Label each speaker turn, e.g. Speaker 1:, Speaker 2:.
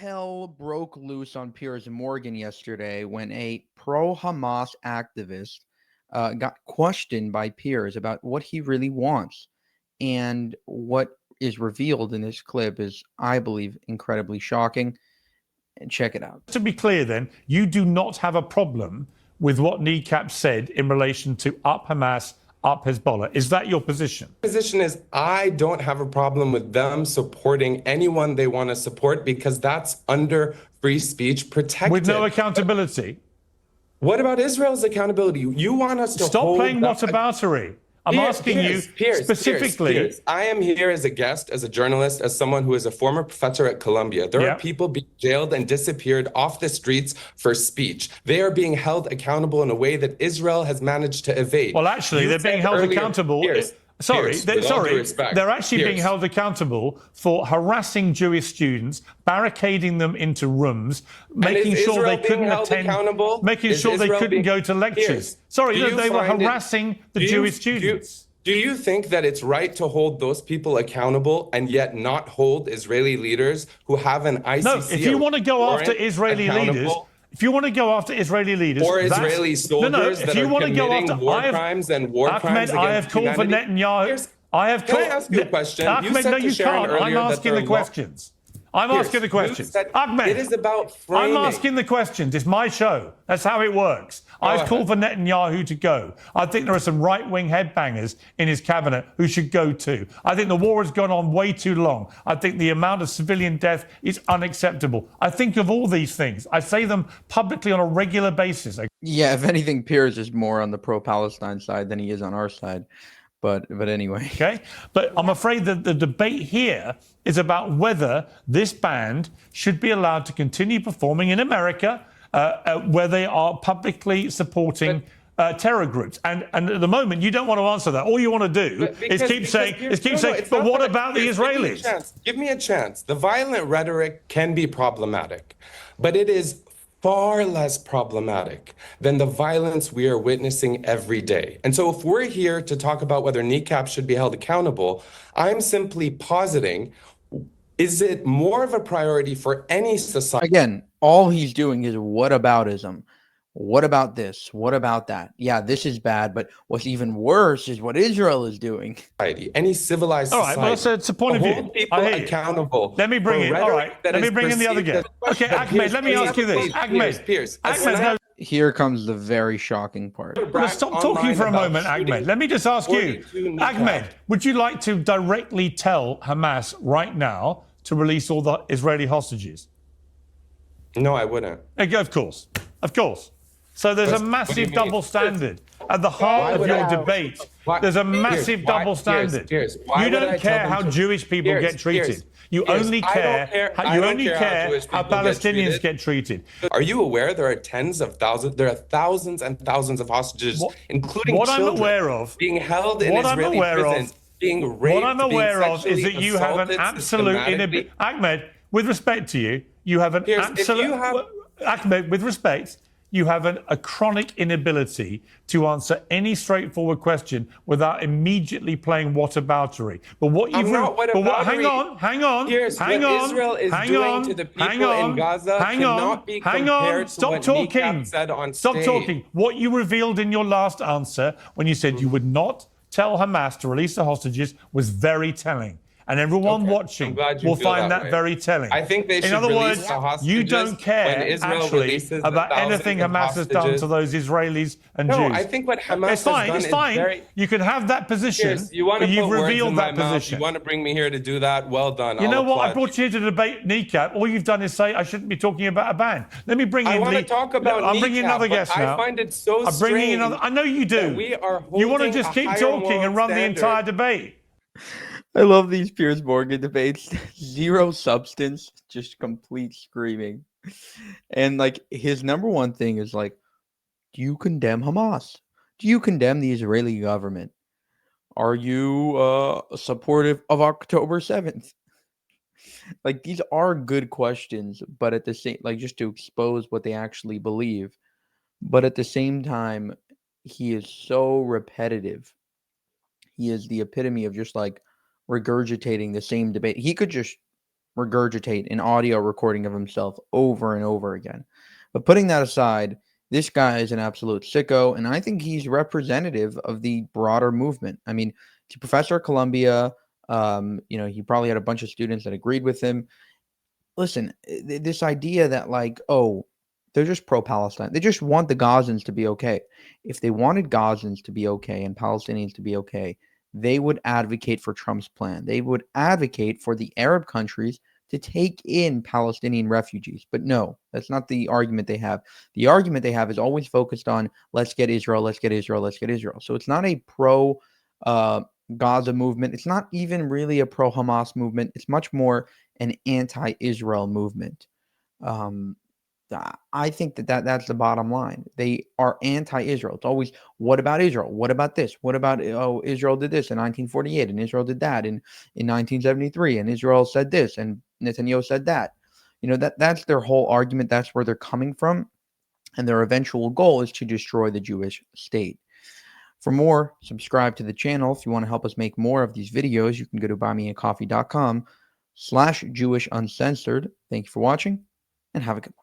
Speaker 1: hell broke loose on Piers Morgan yesterday when a pro-Hamas activist got questioned by Piers about what he really wants. And what is revealed in this clip is, I believe, incredibly shocking. And check it out.
Speaker 2: To be clear then, you do not have a problem with what Kneecap said in relation to up Hamas, up Hezbollah. Is that your position?
Speaker 3: Position is I don't have a problem with them supporting anyone they want to support because that's under free speech protected.
Speaker 2: With no accountability.
Speaker 3: What about Israel's accountability? You want us to
Speaker 2: stop playing whataboutery. I'm asking you specifically.
Speaker 3: Piers, I am here as a guest, as a journalist, as someone who is a former professor at Columbia. There are people being jailed and disappeared off the streets for speech. They are being held accountable in a way that Israel has managed to evade.
Speaker 2: Well, actually, they're being held accountable. They're actually being held accountable for harassing Jewish students, barricading them into rooms, making sure they couldn't attend, making sure they couldn't go to lectures. They were harassing the Jewish students.
Speaker 3: Do you think that it's right to hold those people accountable and yet not hold Israeli leaders who have an ICC?
Speaker 2: No, if you want to go after Israeli leaders, if you want to go after Israeli leaders
Speaker 3: or Israeli soldiers that are committing war crimes and war crimes against
Speaker 2: I have called for Netanyahu.
Speaker 3: Can I ask you a question?
Speaker 2: Ahmed, no, you can't. I'm asking the questions. I'm asking the questions. Ahmed,
Speaker 3: it is about framing.
Speaker 2: I'm asking the questions. It's my show. That's how it works. I've called for Netanyahu to go. I think there are some right-wing headbangers in his cabinet who should go too. I think the war has gone on way too long. I think the amount of civilian death is unacceptable. I think of all these things. I say them publicly on a regular basis.
Speaker 1: Yeah, if anything, Piers is more on the pro-Palestine side than he is on our side. But anyway.
Speaker 2: Okay. But I'm afraid that the debate here is about whether this band should be allowed to continue performing in America where they are publicly supporting terror groups. And at the moment, you don't want to answer that. All you want to do is keep saying, but what about the Israelis?
Speaker 3: Give me a chance. The violent rhetoric can be problematic, but it is far less problematic than the violence we are witnessing every day. And so if we're here to talk about whether Kneecap should be held accountable, I'm simply positing, is it more of a priority for any society?
Speaker 1: Again, all he's doing is whataboutism. What about this? What about that? Yeah, this is bad, but what's even worse is what Israel is doing.
Speaker 3: Any civilized society.
Speaker 2: All right, well, it's a point of view.
Speaker 3: Hold people accountable.
Speaker 2: Let me bring in. All right, let me bring in the other guy. Okay, Ahmed, let me ask you this. Ahmed,
Speaker 3: Piers.
Speaker 1: Here comes the very shocking part.
Speaker 2: Stop talking for a moment, Ahmed. Let me just ask you, Ahmed, would you like to directly tell Hamas right now to release all the Israeli hostages?
Speaker 3: No, I wouldn't.
Speaker 2: Of course. Of course. So there's a massive double standard. At the heart of your debate, there's a massive double standard. You don't care how Jewish people get treated. You only care how Palestinians get treated.
Speaker 3: Are you aware there are tens of thousands, there are thousands and thousands of hostages, including
Speaker 2: what
Speaker 3: children,
Speaker 2: I'm aware of,
Speaker 3: being held in Israeli prisons, being raped,
Speaker 2: what I'm aware of is that you have an absolute inability. Ahmed, with respect to you, you have an absolute. Ahmed, with respect. You have a chronic inability to answer any straightforward question without immediately playing whataboutery. But what you've hang on.
Speaker 3: Israel is doing to the people in Gaza cannot be compared to what Kneecap said on stage.
Speaker 2: Stop talking. What you revealed in your last answer when you said you would not tell Hamas to release the hostages was very telling. And everyone watching will find that very telling.
Speaker 3: I think they should.
Speaker 2: In other words, you don't care actually about anything Hamas has done to those Israelis and Jews.
Speaker 3: No, I think what Hamas has done is
Speaker 2: fine. You can have that position, but you've revealed that position.
Speaker 3: You want to bring me here to do that? Well done.
Speaker 2: You know what? I brought you here to debate Kneecap. All you've done is say I shouldn't be talking about a ban. Let me bring in.
Speaker 3: I want to talk about.
Speaker 2: I'm bringing another guest now.
Speaker 3: I find it so strange.
Speaker 2: I'm bringing another. I know you do. You want to just keep talking and run the entire debate.
Speaker 1: I love these Piers Morgan debates. Zero substance, just complete screaming. And like his number one thing is like, do you condemn Hamas? Do you condemn the Israeli government? Are you supportive of October 7th? Like these are good questions, but at the same, like just to expose what they actually believe. But at the same time, he is so repetitive. He is the epitome of just like regurgitating the same debate. He could just regurgitate an audio recording of himself over and over again. But putting that aside, this guy is an absolute sicko, and I think he's representative of the broader movement. I mean, he's a professor at Columbia. He probably had a bunch of students that agreed with him. Listen, this idea that like, oh, they're just pro-Palestine. They just want the Gazans to be okay. If they wanted Gazans to be okay and Palestinians to be okay, they would advocate for Trump's plan. They would advocate for the Arab countries to take in Palestinian refugees. But no, that's not the argument they have. The argument they have is always focused on let's get Israel, let's get Israel, let's get Israel. So it's not a pro Gaza movement. It's not even really a pro Hamas movement. It's much more an anti-Israel movement. I think that's the bottom line. They are anti-Israel. It's always, what about Israel? What about this? What about, oh, Israel did this in 1948 and Israel did that in 1973 and Israel said this and Netanyahu said that. That's their whole argument. That's where they're coming from. And their eventual goal is to destroy the Jewish state. For more, subscribe to the channel. If you want to help us make more of these videos, you can go to buymeacoffee.com/JewishUncensored. Thank you for watching and have a good one.